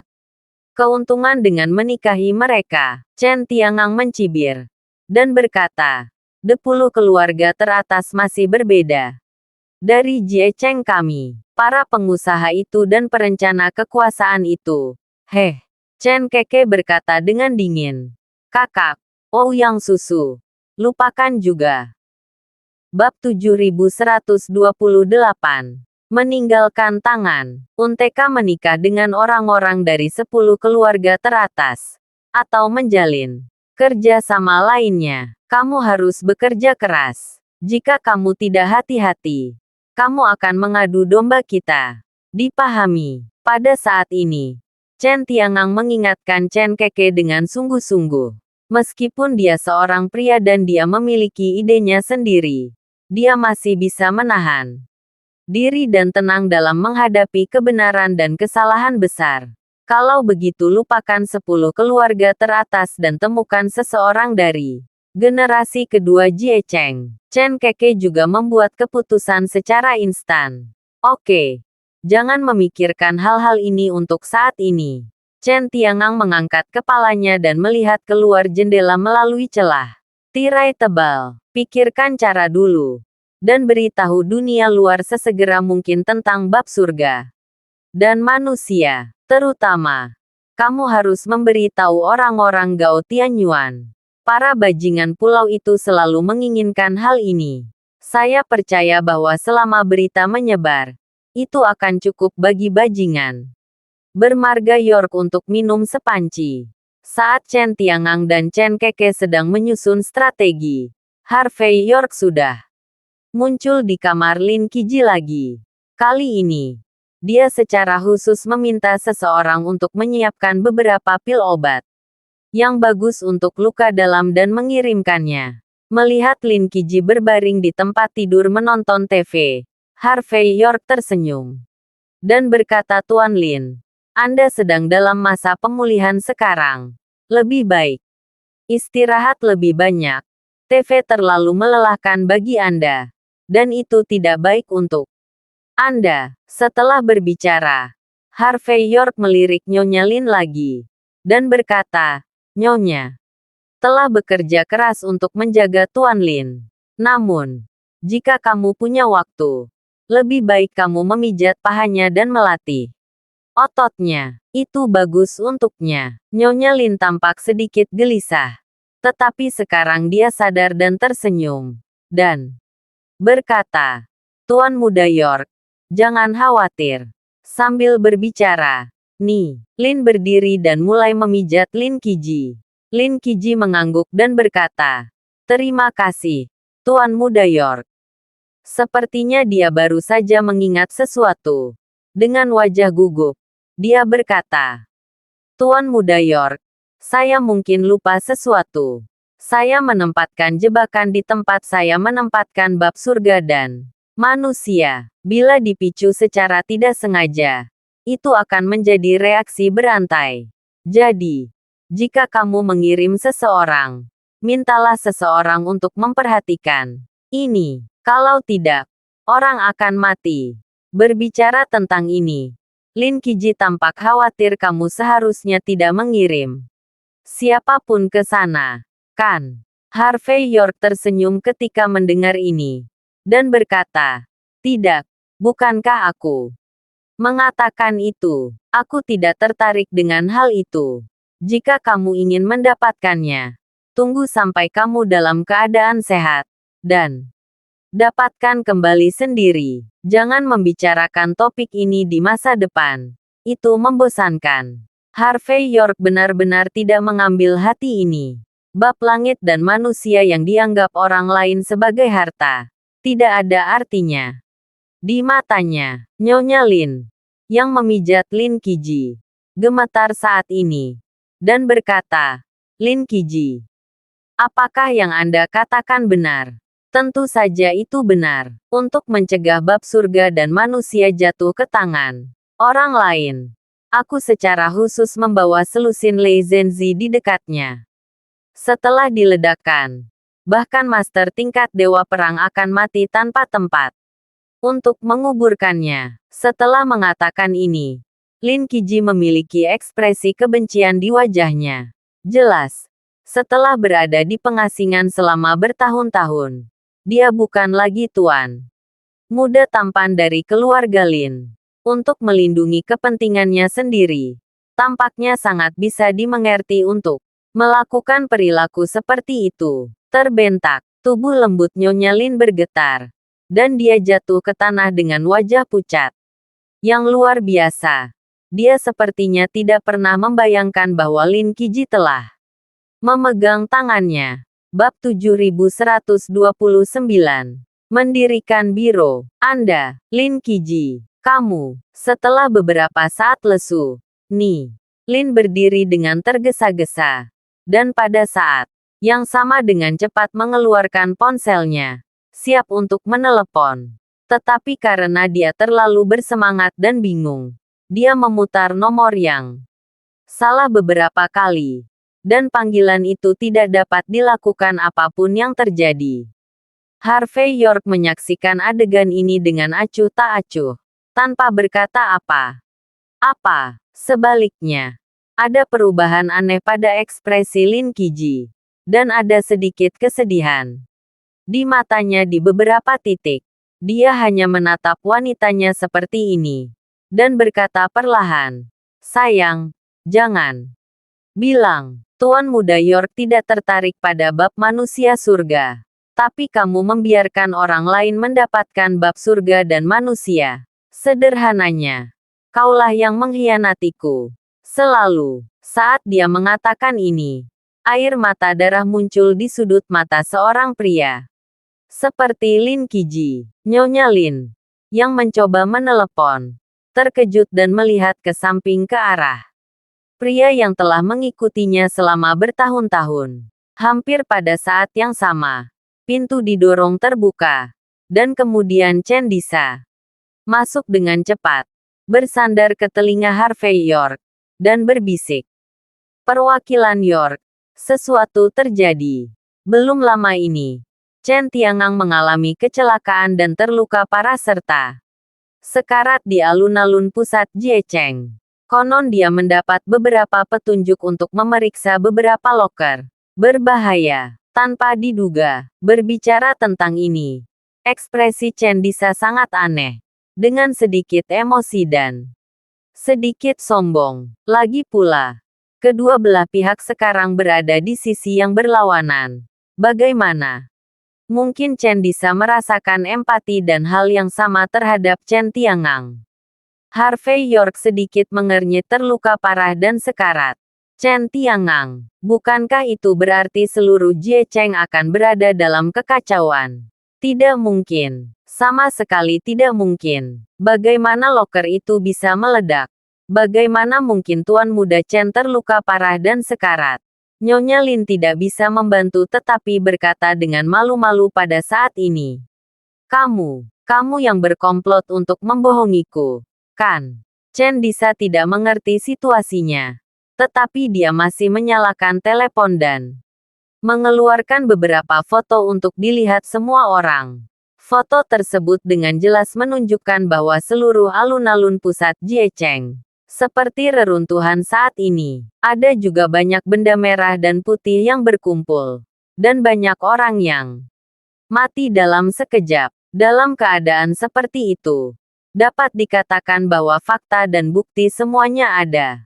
keuntungan dengan menikahi mereka. Chen Tiangang mencibir dan berkata, 10 keluarga teratas masih berbeda dari Jie Cheng kami, para pengusaha itu dan perencana kekuasaan itu. Heh, Chen Keke berkata dengan dingin. Kakak, Ouyang Susu. Lupakan juga. Bab 7128. Meninggalkan tangan. Unteka menikah dengan orang-orang dari 10 keluarga teratas. Atau menjalin kerja sama lainnya. Kamu harus bekerja keras. Jika kamu tidak hati-hati, kamu akan mengadu domba kita. Dipahami. Pada saat ini, Chen Tiangang mengingatkan Chen Keke dengan sungguh-sungguh. Meskipun dia seorang pria dan dia memiliki idenya sendiri, dia masih bisa menahan diri dan tenang dalam menghadapi kebenaran dan kesalahan besar. Kalau begitu lupakan 10 keluarga teratas dan temukan seseorang dari generasi kedua Jie Cheng. Chen Keke juga membuat keputusan secara instan. Oke. Jangan memikirkan hal-hal ini untuk saat ini. Chen Tiangang mengangkat kepalanya dan melihat keluar jendela melalui celah tirai tebal. Pikirkan cara dulu. Dan beritahu dunia luar sesegera mungkin tentang bab surga dan manusia. Terutama, kamu harus memberitahu orang-orang Gao Tianyuan. Para bajingan pulau itu selalu menginginkan hal ini. Saya percaya bahwa selama berita menyebar, itu akan cukup bagi bajingan bermarga York untuk minum sepanci. Saat Chen Tiangang dan Chen Keke sedang menyusun strategi, Harvey York sudah muncul di kamar Lin Qiji lagi. Kali ini, dia secara khusus meminta seseorang untuk menyiapkan beberapa pil obat yang bagus untuk luka dalam dan mengirimkannya. Melihat Lin Qiji berbaring di tempat tidur menonton TV, Harvey York tersenyum dan berkata, Tuan Lin, Anda sedang dalam masa pemulihan sekarang. Lebih baik istirahat lebih banyak. TV terlalu melelahkan bagi Anda, dan itu tidak baik untuk Anda. Setelah berbicara, Harvey York melirik Nyonya Lin lagi dan berkata, Nyonya telah bekerja keras untuk menjaga Tuan Lin. Namun, jika kamu punya waktu, lebih baik kamu memijat pahanya dan melatih ototnya. Itu bagus untuknya. Nyonya Lin tampak sedikit gelisah. Tetapi sekarang dia sadar dan tersenyum. Dan berkata, Tuan Muda York, jangan khawatir. Sambil berbicara, Lin berdiri dan mulai memijat Lin Qiji. Lin Qiji mengangguk dan berkata, terima kasih, Tuan Muda York. Sepertinya dia baru saja mengingat sesuatu. Dengan wajah gugup, dia berkata, Tuan Muda York, saya mungkin lupa sesuatu. Saya menempatkan jebakan di tempat saya menempatkan bab surga dan manusia. Bila dipicu secara tidak sengaja, itu akan menjadi reaksi berantai. Jadi, jika kamu mengirim seseorang, mintalah seseorang untuk memperhatikan ini. Kalau tidak, orang akan mati. Berbicara tentang ini, Lin Qiji tampak khawatir. Kamu seharusnya tidak mengirim siapapun ke sana, kan? Harvey York tersenyum ketika mendengar ini, dan berkata, tidak, bukankah aku mengatakan itu? Aku tidak tertarik dengan hal itu. Jika kamu ingin mendapatkannya, tunggu sampai kamu dalam keadaan sehat, dan dapatkan kembali sendiri. Jangan membicarakan topik ini di masa depan. Itu membosankan. Harvey York benar-benar tidak mengambil hati ini. Bab langit dan manusia yang dianggap orang lain sebagai harta, tidak ada artinya di matanya. Nyonya Lin, yang memijat Lin Qiji, gemetar saat ini, dan berkata, Lin Qiji, apakah yang Anda katakan benar? Tentu saja itu benar. Untuk mencegah bab surga dan manusia jatuh ke tangan orang lain, aku secara khusus membawa selusin Lei Zhenzi di dekatnya. Setelah diledakkan, bahkan master tingkat dewa perang akan mati tanpa tempat untuk menguburkannya. Setelah mengatakan ini, Lin Qiji memiliki ekspresi kebencian di wajahnya. Jelas, setelah berada di pengasingan selama bertahun-tahun, dia bukan lagi tuan muda tampan dari keluarga Lin. Untuk melindungi kepentingannya sendiri, tampaknya sangat bisa dimengerti untuk melakukan perilaku seperti itu. Terbentak, tubuh lembut Nyonya Lin bergetar, dan dia jatuh ke tanah dengan wajah pucat yang luar biasa. Dia sepertinya tidak pernah membayangkan bahwa Lin Qiji telah memegang tangannya. Bab 7129. Mendirikan biro. Anda, Lin Qiji, kamu. Setelah beberapa saat lesu, Lin berdiri dengan tergesa-gesa, dan pada saat yang sama dengan cepat mengeluarkan ponselnya, siap untuk menelepon. Tetapi karena dia terlalu bersemangat dan bingung, dia memutar nomor yang salah beberapa kali, dan panggilan itu tidak dapat dilakukan apapun yang terjadi. Harvey York menyaksikan adegan ini dengan acuh tak acuh, tanpa berkata apa-apa. Sebaliknya, ada perubahan aneh pada ekspresi Lin Qiji, dan ada sedikit kesedihan di matanya di beberapa titik. Dia hanya menatap wanitanya seperti ini, dan berkata perlahan, sayang, jangan bilang, Tuan Muda York tidak tertarik pada bab manusia surga. Tapi kamu membiarkan orang lain mendapatkan bab surga dan manusia. Sederhananya, kaulah yang mengkhianatiku. Selalu, saat dia mengatakan ini, air mata darah muncul di sudut mata seorang pria seperti Lin Qiji. Nyonya Lin, yang mencoba menelepon, terkejut dan melihat ke samping ke arah pria yang telah mengikutinya selama bertahun-tahun. Hampir pada saat yang sama, pintu didorong terbuka, dan kemudian Chen Disa masuk dengan cepat, bersandar ke telinga Harvey York, dan berbisik. Perwakilan York, sesuatu terjadi. Belum lama ini, Chen Tiangang mengalami kecelakaan dan terluka parah serta sekarat di alun-alun pusat Jiecheng. Konon dia mendapat beberapa petunjuk untuk memeriksa beberapa loker berbahaya. Tanpa diduga, berbicara tentang ini, ekspresi Chen Disa sangat aneh, dengan sedikit emosi dan sedikit sombong. Lagi pula, kedua belah pihak sekarang berada di sisi yang berlawanan. Bagaimana mungkin Chen Disa merasakan empati dan hal yang sama terhadap Chen Tiangang? Harvey York sedikit mengernyit, terluka parah dan sekarat. Chen Tiangang, bukankah itu berarti seluruh Jiecheng akan berada dalam kekacauan? Tidak mungkin. Sama sekali tidak mungkin. Bagaimana loker itu bisa meledak? Bagaimana mungkin Tuan Muda Chen terluka parah dan sekarat? Nyonya Lin tidak bisa membantu tetapi berkata dengan malu-malu pada saat ini. Kamu yang berkomplot untuk membohongiku, kan? Chen Disa tidak mengerti situasinya. Tetapi dia masih menyalakan telepon dan mengeluarkan beberapa foto untuk dilihat semua orang. Foto tersebut dengan jelas menunjukkan bahwa seluruh alun-alun pusat Jiecheng seperti reruntuhan saat ini. Ada juga banyak benda merah dan putih yang berkumpul. Dan banyak orang yang mati dalam sekejap. Dalam keadaan seperti itu, dapat dikatakan bahwa fakta dan bukti semuanya ada.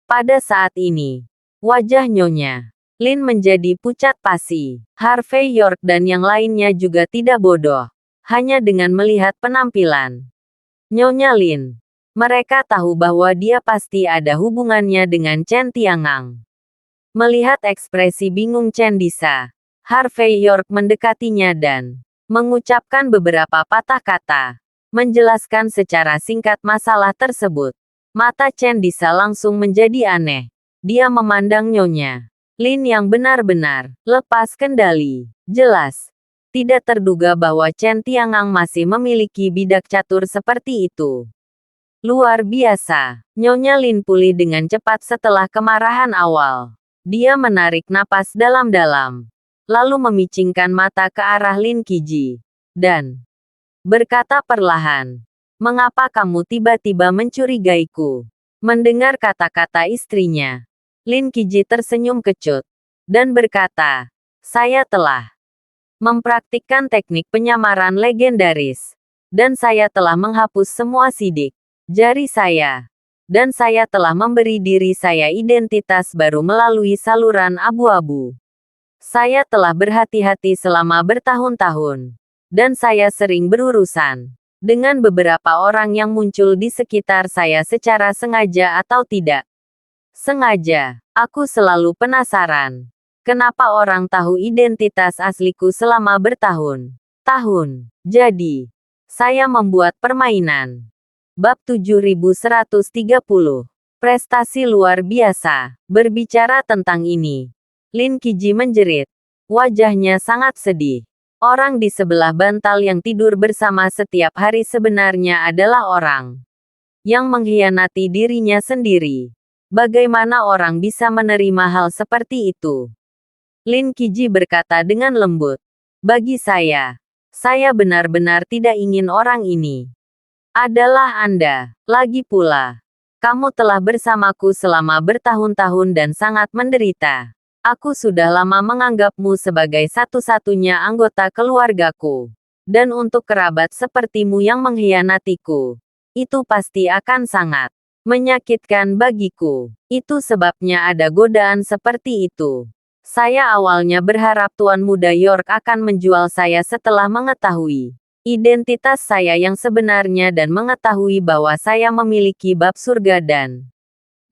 Pada saat ini, wajah Nyonya Lin menjadi pucat pasi. Harvey York dan yang lainnya juga tidak bodoh. Hanya dengan melihat penampilan Nyonya Lin, mereka tahu bahwa dia pasti ada hubungannya dengan Chen Tiangang. Melihat ekspresi bingung Chen Disa, Harvey York mendekatinya dan mengucapkan beberapa patah kata, menjelaskan secara singkat masalah tersebut. Mata Chen Disa langsung menjadi aneh. Dia memandang Nyonya Lin yang benar-benar lepas kendali. Jelas, tidak terduga bahwa Chen Tiangang masih memiliki bidak catur seperti itu. Luar biasa. Nyonya Lin pulih dengan cepat setelah kemarahan awal. Dia menarik napas dalam-dalam, lalu memicingkan mata ke arah Lin Qiji, dan berkata perlahan, "Mengapa kamu tiba-tiba mencurigaiku?" Mendengar kata-kata istrinya, Lin Qiji tersenyum kecut, dan berkata, "Saya telah mempraktikkan teknik penyamaran legendaris, dan saya telah menghapus semua sidik jari saya, dan saya telah memberi diri saya identitas baru melalui saluran abu-abu. Saya telah berhati-hati selama bertahun-tahun, dan saya sering berurusan dengan beberapa orang yang muncul di sekitar saya secara sengaja atau tidak sengaja. Aku selalu penasaran, kenapa orang tahu identitas asliku selama bertahun-tahun. Jadi, saya membuat permainan." Bab 7130. Prestasi luar biasa. Berbicara tentang ini, Lin Qiji menjerit. Wajahnya sangat sedih. Orang di sebelah bantal yang tidur bersama setiap hari sebenarnya adalah orang yang mengkhianati dirinya sendiri. Bagaimana orang bisa menerima hal seperti itu? Lin Qiji berkata dengan lembut. Bagi saya benar-benar tidak ingin orang ini adalah Anda. Lagi pula, kamu telah bersamaku selama bertahun-tahun dan sangat menderita. Aku sudah lama menganggapmu sebagai satu-satunya anggota keluargaku. Dan untuk kerabat sepertimu yang mengkhianatiku, itu pasti akan sangat menyakitkan bagiku. Itu sebabnya ada godaan seperti itu. Saya awalnya berharap Tuan Muda York akan menjual saya setelah mengetahui identitas saya yang sebenarnya dan mengetahui bahwa saya memiliki bab surga dan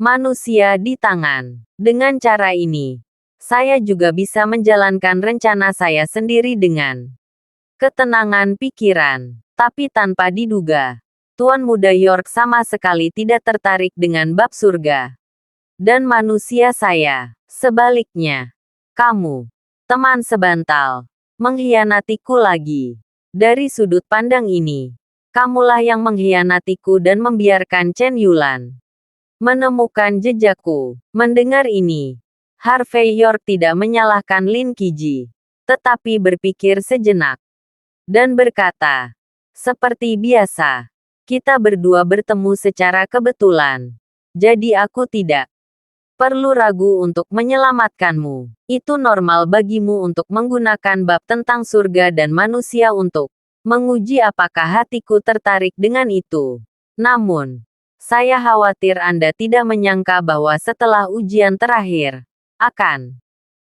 manusia di tangan. Dengan cara ini, saya juga bisa menjalankan rencana saya sendiri dengan ketenangan pikiran. Tapi tanpa diduga, Tuan Muda York sama sekali tidak tertarik dengan bab surga dan manusia saya. Sebaliknya, kamu, teman sebantal, mengkhianatiku lagi. Dari sudut pandang ini, kamulah yang mengkhianatiku dan membiarkan Chen Yulan menemukan jejakku. Mendengar ini, Harvey York tidak menyalahkan Lin Qiji, tetapi berpikir sejenak dan berkata, "Seperti biasa, kita berdua bertemu secara kebetulan. Jadi aku tidak perlu ragu untuk menyelamatkanmu. Itu normal bagimu untuk menggunakan bab tentang surga dan manusia untuk menguji apakah hatiku tertarik dengan itu. Namun, saya khawatir Anda tidak menyangka bahwa setelah ujian terakhir, akan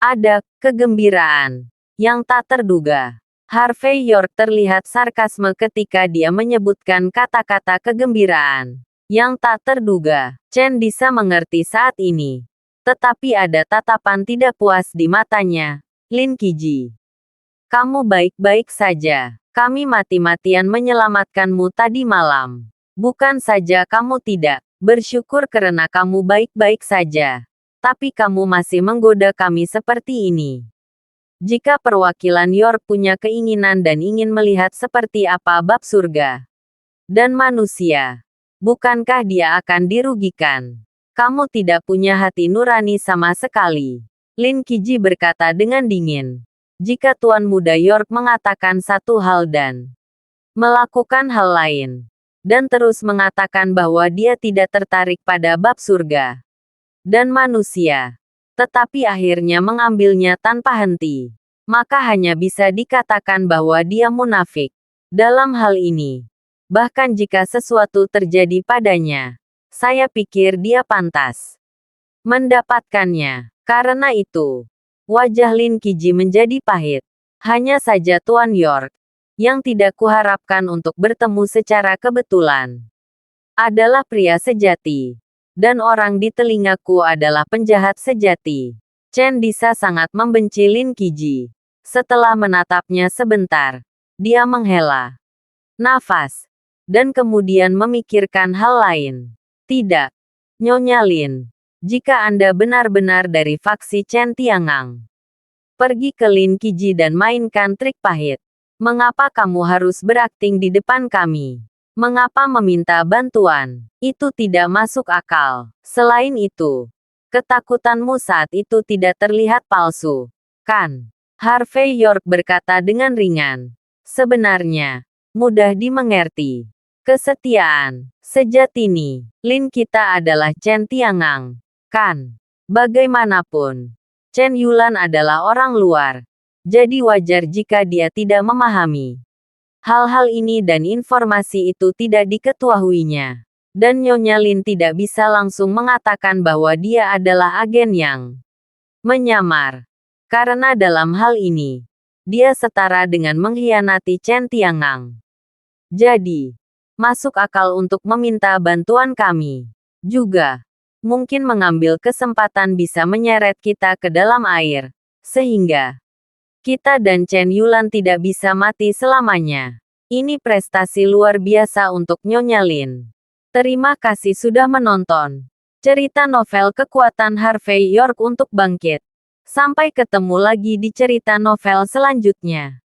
ada kegembiraan yang tak terduga." Harvey York terlihat sarkasme ketika dia menyebutkan kata-kata kegembiraan yang tak terduga. Chen Disa mengerti saat ini. Tetapi ada tatapan tidak puas di matanya. Lin Qiji, kamu baik-baik saja. Kami mati-matian menyelamatkanmu tadi malam. Bukan saja kamu tidak bersyukur karena kamu baik-baik saja, tapi kamu masih menggoda kami seperti ini. Jika perwakilan York punya keinginan dan ingin melihat seperti apa bab surga dan manusia, bukankah dia akan dirugikan? Kamu tidak punya hati nurani sama sekali. Lin Qiji berkata dengan dingin. Jika Tuan Muda York mengatakan satu hal dan melakukan hal lain, dan terus mengatakan bahwa dia tidak tertarik pada bab surga dan manusia, tetapi akhirnya mengambilnya tanpa henti, maka hanya bisa dikatakan bahwa dia munafik dalam hal ini. Bahkan jika sesuatu terjadi padanya, saya pikir dia pantas mendapatkannya. Karena itu, wajah Lin Qiji menjadi pahit. Hanya saja Tuan York, yang tidak kuharapkan untuk bertemu secara kebetulan, adalah pria sejati. Dan orang di telingaku adalah penjahat sejati. Chen Disa sangat membenci Lin Qiji. Setelah menatapnya sebentar, dia menghela nafas, dan kemudian memikirkan hal lain. Tidak, Nyonya Lin. Jika Anda benar-benar dari faksi Chen Tiangang, pergi ke Lin Qiji dan mainkan trik pahit. Mengapa kamu harus berakting di depan kami? Mengapa meminta bantuan? Itu tidak masuk akal. Selain itu, ketakutanmu saat itu tidak terlihat palsu, kan? Harvey York berkata dengan ringan. Sebenarnya, mudah dimengerti. Kesetiaan sejati Lin kita adalah Chen Tiangang, kan? Bagaimanapun, Chen Yulan adalah orang luar. Jadi wajar jika dia tidak memahami hal-hal ini dan informasi itu tidak diketahuinya. Dan Nyonya Lin tidak bisa langsung mengatakan bahwa dia adalah agen yang menyamar. Karena dalam hal ini, dia setara dengan mengkhianati Chen Tiangang. Jadi, masuk akal untuk meminta bantuan kami. Juga, mungkin mengambil kesempatan bisa menyeret kita ke dalam air. Sehingga kita dan Chen Yulan tidak bisa mati selamanya. Ini prestasi luar biasa untuk Nyonya Lin. Terima kasih sudah menonton cerita novel Kekuatan Harvey York untuk Bangkit. Sampai ketemu lagi di cerita novel selanjutnya.